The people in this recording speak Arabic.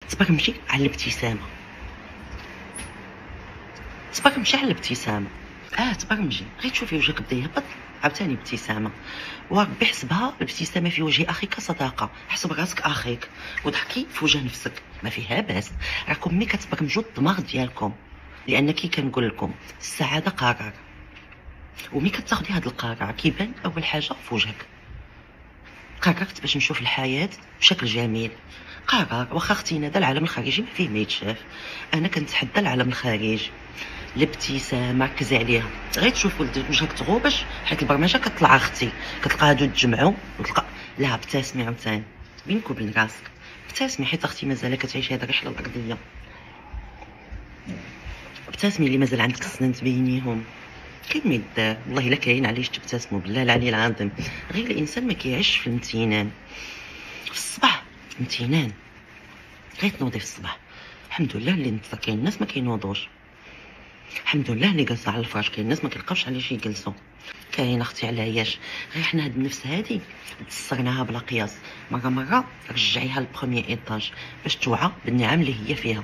تبرمجي على الابتسامه، تبرمجي على الابتسامه. تبرمجي غير تشوفي وجهك بدا يهبط، عاوتاني ابتسامه. وربي حسبها الابتسامه في وجه اخيك صداقه. حسب راسك اخيك وضحكي في وجه نفسك، ما فيها باس. راكم ملي كتبرمجوا الدماغ ديالكم، لان كي كنقول لكم السعاده قرار، وملي كتاخدي هذا القرار كيبان اول حاجه في وجهك. قررت باش نشوف الحياه بشكل جميل. قرار واخا اختي ندى العالم الخارجي ما فيه ما يتشاف، انا كنتحدى العالم الخارجي. الابتسامه ركزي عليها، غير تشوف وجهك تغوبش حيت البرمجه كتطلع اختي كتلقى هادو تجمعوا وتلقى. لا، ابتسمي عاوتاني بينك وبين راسك، ابتسمي حيت اختي مازال كتعيش هاد الرحله الارضيه. ابتسمي اللي مازال عندك السنان تبينيهم. كاين ما يدار والله الا كاين علاش تبتسموا، بالله العلي العظيم. غير الانسان ما كيعيش في الامتنان. في الصباح امتنان، غير تنوضي في الصباح الحمد لله اللي نض. كاين الناس ما كينوضوش، الحمد لله اللي جالسه على الفراش. كاين الناس ما كيلقاوش علاش يجلسوا. كاين اختي علاش غير حنا هاد النفس هادي تسرناها بلا قياس. مره رجعيها للبروميي ايطاج باش توعى بالنعم اللي هي فيها.